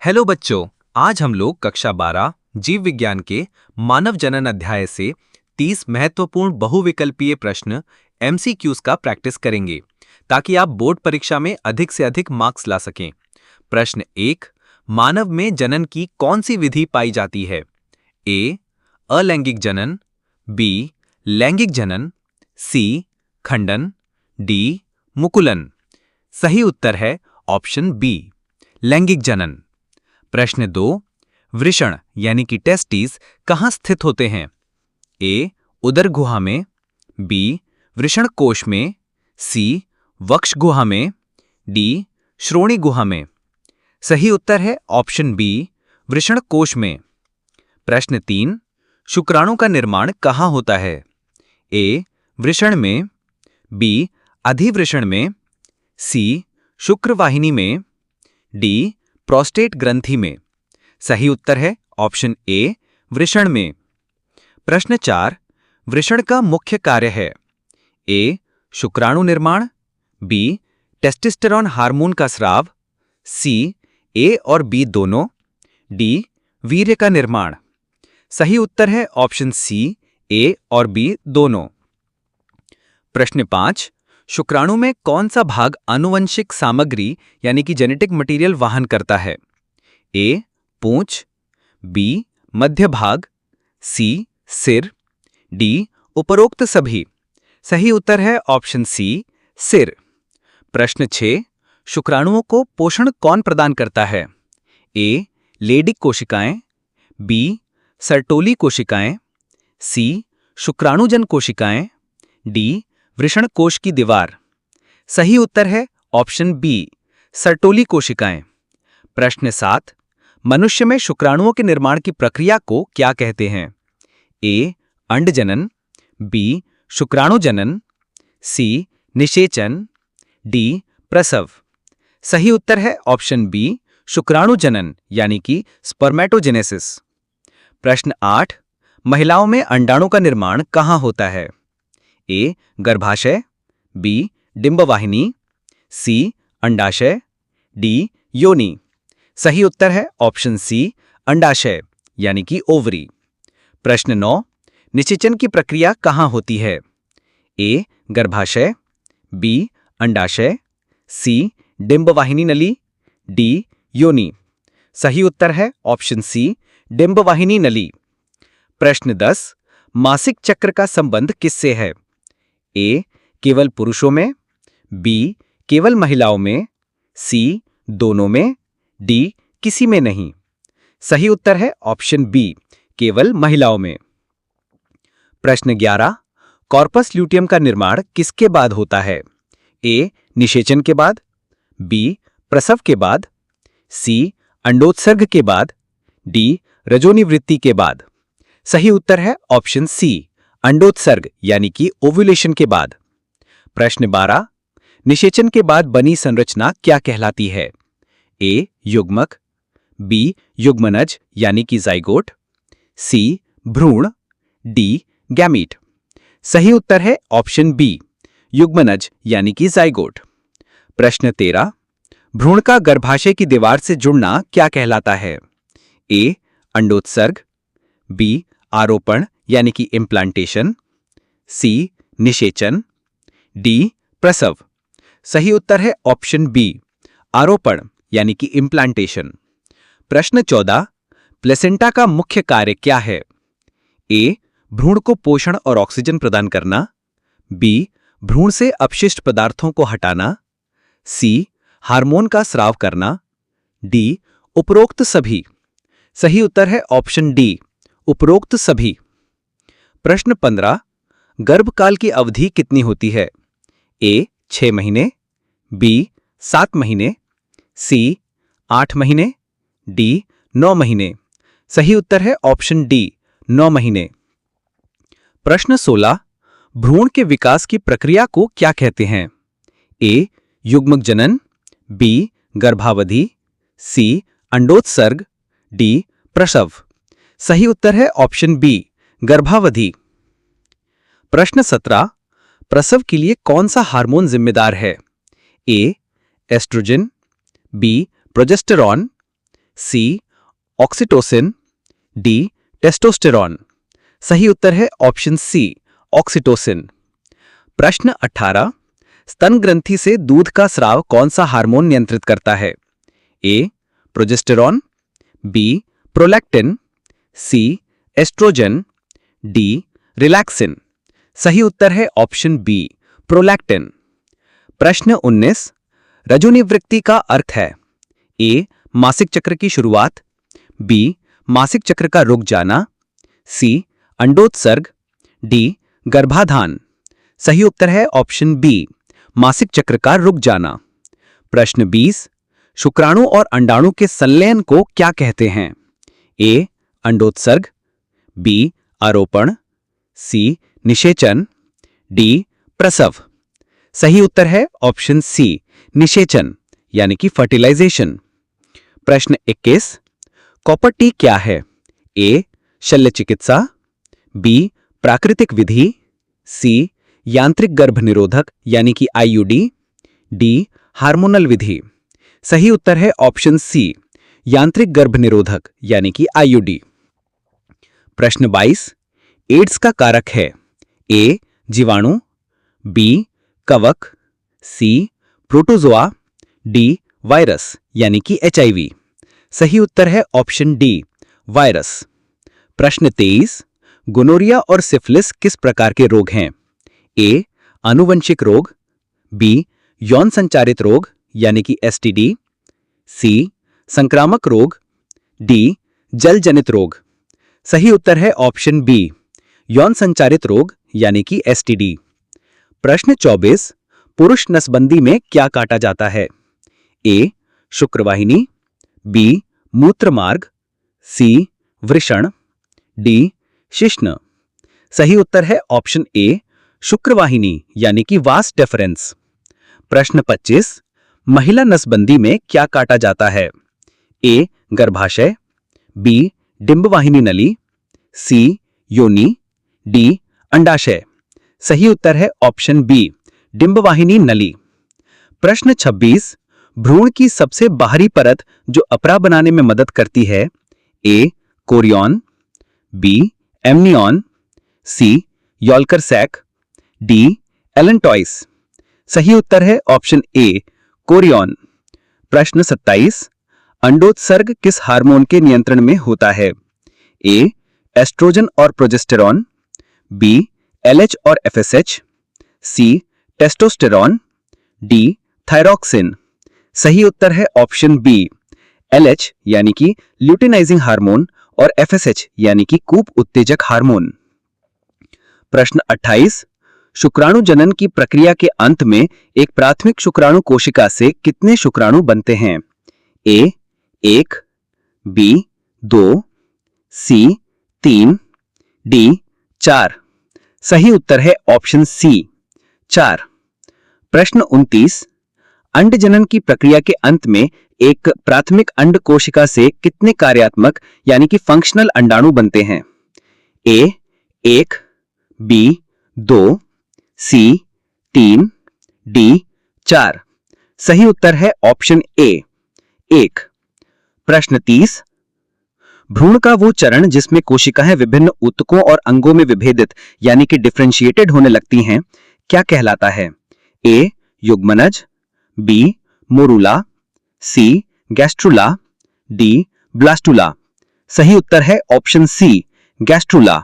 Hello बच्चों, आज हम लोग कक्षा 12 जीव विज्ञान के मानव जनन अध्याय से 30 महत्वपूर्ण बहुविकल्पीय प्रश्न एमसीक्यूज का प्रैक्टिस करेंगे ताकि आप बोर्ड परीक्षा में अधिक से अधिक मार्क्स ला सकें। प्रश्न 1, मानव में जनन की कौन सी विधि पाई जाती है? ए, अलैंगिक जनन, बी, लैंगिक जनन, सी, खंडन, डी, मुकुलन। सही उत्तर है ऑप्शन बी, लैंगिक जनन। प्रश्न 2, वृषण यानी कि टेस्टिस कहाँ स्थित होते हैं? ए, उदर गुहा में, बी, वृषण कोश में, सी, वक्ष गुहा में, डी, श्रोणि गुहा में। सही उत्तर है ऑप्शन बी, वृषण कोश में। प्रश्न 3, शुक्राणु का निर्माण कहाँ होता है? ए, वृषण में, बी, अधिवृषण में, सी, शुक्रवाहिनी में, डी, प्रोस्टेट ग्रंथि में। सही उत्तर है ऑप्शन ए, वृषण में। प्रश्न 4, वृषण का मुख्य कार्य है? ए, शुक्राणु निर्माण, बी, टेस्टोस्टेरोन हार्मोन का स्राव, सी, ए और बी दोनों, डी, वीर्य का निर्माण। सही उत्तर है ऑप्शन सी, ए और बी दोनों। प्रश्न 5, शुक्राणु में कौन सा भाग आनुवंशिक सामग्री यानी कि जेनेटिक मटेरियल वहन करता है? ए, पूंछ, बी, मध्य भाग, सी, सिर, डी, उपरोक्त सभी। सही उत्तर है ऑप्शन सी, सिर। प्रश्न 6, शुक्राणुओं को पोषण कौन प्रदान करता है? ए, लेडिक कोशिकाएं, बी, सर्टोली कोशिकाएं, सी, शुक्राणुजन कोशिकाएं, डी, वृषण कोश की दीवार। सही उत्तर है ऑप्शन बी, सर्टोली कोशिकाएं। प्रश्न 7, मनुष्य में शुक्राणुओं के निर्माण की प्रक्रिया को क्या कहते हैं? ए, अंडजनन, बी, शुक्राणुजनन, सी, निषेचन, डी, प्रसव। सही उत्तर है ऑप्शन बी, शुक्राणुजनन यानी कि स्पर्मेटोजेनेसिस। प्रश्न 8, महिलाओं में अंडाणु का निर्माण कहाँ होता है? ए, गर्भाशय, बी, डिंबवाहिनी, सी, अंडाशय, डी, योनि। सही उत्तर है ऑप्शन सी, अंडाशय यानी कि ओवरी। प्रश्न 9, निषेचन की प्रक्रिया कहाँ होती है? ए, गर्भाशय, बी, अंडाशय, सी, डिंबवाहिनी नली, डी, योनि। सही उत्तर है ऑप्शन सी, डिंबवाहिनी नली। प्रश्न 10, मासिक चक्र का संबंध किससे है? ए, केवल पुरुषों में, बी, केवल महिलाओं में, सी, दोनों में, डी, किसी में नहीं। सही उत्तर है ऑप्शन बी, केवल महिलाओं में। प्रश्न 11, कॉर्पस ल्यूटियम का निर्माण किसके बाद होता है? ए, निषेचन के बाद, बी, प्रसव के बाद, सी, अंडोत्सर्ग के बाद, डी, रजोनिवृत्ति के बाद। सही उत्तर है ऑप्शन सी, अंडोत्सर्ग यानी कि ओव्यूलेशन के बाद। प्रश्न 12, निषेचन के बाद बनी संरचना क्या कहलाती है? ए, युग्मक, बी, युग्मनज यानी कि जाइगोट, सी, भ्रूण, डी, गैमीट। सही उत्तर है ऑप्शन बी, युग्मनज यानी कि जाइगोट। प्रश्न 13, भ्रूण का गर्भाशय की दीवार से जुड़ना क्या कहलाता है? ए, अंडोत्सर्ग, बी, आरोपण यानी कि इम्प्लांटेशन, सी, निषेचन, डी, प्रसव। सही उत्तर है ऑप्शन बी, आरोपण यानी कि इम्प्लांटेशन। प्रश्न 14, प्लेसेंटा का मुख्य कार्य क्या है? ए, भ्रूण को पोषण और ऑक्सीजन प्रदान करना, बी, भ्रूण से अपशिष्ट पदार्थों को हटाना, सी, हार्मोन का स्राव करना, डी, उपरोक्त सभी। सही उत्तर है ऑप्शन डी, उपरोक्त सभी। प्रश्न 15, गर्भकाल की अवधि कितनी होती है? ए, 6 महीने, बी, 7 महीने, सी, 8 महीने, डी, 9 महीने। सही उत्तर है ऑप्शन डी, 9 महीने। प्रश्न 16, भ्रूण के विकास की प्रक्रिया को क्या कहते हैं? ए, युग्मक जनन, बी, गर्भावधि, सी, अंडोत्सर्ग, डी, प्रसव। सही उत्तर है ऑप्शन बी, गर्भावधि। प्रश्न 17, प्रसव के लिए कौन सा हार्मोन जिम्मेदार है? ए, एस्ट्रोजन, बी, प्रोजेस्टेरॉन, सी ऑक्सीटोसिन, डी टेस्टोस्टेरॉन। सही उत्तर है ऑप्शन सी ऑक्सीटोसिन। प्रश्न 18, स्तन ग्रंथि से दूध का स्राव कौन सा हार्मोन नियंत्रित करता है? ए प्रोजेस्टेरॉन, बी प्रोलैक्टिन, सी एस्ट्रोजन, डी रिलैक्सिन। सही उत्तर है ऑप्शन बी प्रोलैक्टिन। प्रश्न 19, रजोनिवृत्ति का अर्थ है? ए मासिक चक्र की शुरुआत, बी मासिक चक्र का रुक जाना, सी अंडोत्सर्ग, डी गर्भाधान। सही उत्तर है ऑप्शन बी मासिक चक्र का रुक जाना। प्रश्न 20, शुक्राणु और अंडाणु के संलयन को क्या कहते हैं? ए अंडोत्सर्ग, बी आरोपण, सी निषेचन, डी प्रसव। सही उत्तर है ऑप्शन सी निषेचन यानी कि फर्टिलाइजेशन। प्रश्न 21, कॉपर टी क्या है? ए शल्य चिकित्सा, बी प्राकृतिक विधि, सी यांत्रिक गर्भ निरोधक यानी कि आईयूडी, डी हार्मोनल विधि। सही उत्तर है ऑप्शन सी यांत्रिक गर्भ निरोधक यानी कि आईयूडी। प्रश्न 22, एड्स का कारक है? ए जीवाणु, बी कवक, सी प्रोटोजोआ, डी वायरस यानी कि एचआईवी। सही उत्तर है ऑप्शन डी वायरस। प्रश्न 23, गोनोरिया और सिफिलिस किस प्रकार के रोग हैं? ए आनुवंशिक रोग, बी यौन संचारित रोग यानी कि एसटीडी, सी संक्रामक रोग, डी जल जनित रोग। सही उत्तर है ऑप्शन बी यौन संचारित रोग यानी कि एसटीडी। प्रश्न 24, पुरुष नसबंदी में क्या काटा जाता है? ए शुक्रवाहिनी, बी मूत्रमार्ग, सी वृषण, डी शिश्न। सही उत्तर है ऑप्शन ए शुक्रवाहिनी यानी कि वास डेफरेंस। प्रश्न 25, महिला नसबंदी में क्या काटा जाता है? ए गर्भाशय, बी डिंबवाहिनी नली, सी योनि, डी अंडाशय। सही उत्तर है ऑप्शन बी डिंबवाहिनी नली। प्रश्न 26, भ्रूण की सबसे बाहरी परत जो अपरा बनाने में मदद करती है? ए कोरियन, बी एमनियन, सी यॉल्कर सैक, डी एलेंटॉइस। सही उत्तर है ऑप्शन ए कोरियन। प्रश्न 27, अंडोत्सर्ग किस हार्मोन के नियंत्रण में होता है? ए एस्ट्रोजन और प्रोजेस्टेरॉन, बी एलएच और एफएसएच, सी टेस्टोस्टेरॉन, डी थायरॉक्सिन। सही उत्तर है ऑप्शन बी एलएच यानी कि ल्यूटिनाइजिंग हार्मोन और एफएसएच यानी कि कूप उत्तेजक हार्मोन। प्रश्न 28, शुक्राणु जनन की प्रक्रिया के अंत में एक प्राथमिक शुक्राणु कोशिका से कितने शुक्राणु बनते हैं? ए 1, बी 2, सी 3, डी 4। सही उत्तर है ऑप्शन सी 4। प्रश्न 29, अंड जनन की प्रक्रिया के अंत में एक प्राथमिक अंड कोशिका से कितने कार्यात्मक यानी कि फंक्शनल अंडाणु बनते हैं? ए 1, बी 2, सी 3, डी 4। सही उत्तर है ऑप्शन ए 1। प्रश्न 30, भ्रूण का वो चरण जिसमें कोशिकाएं विभिन्न ऊतकों और अंगों में विभेदित यानी कि डिफरेंशिएटेड होने लगती हैं क्या कहलाता है? ए युग्मनज, बी मोरूला, सी गैस्ट्रुला, डी ब्लास्टुला। सही उत्तर है ऑप्शन सी गैस्ट्रुला।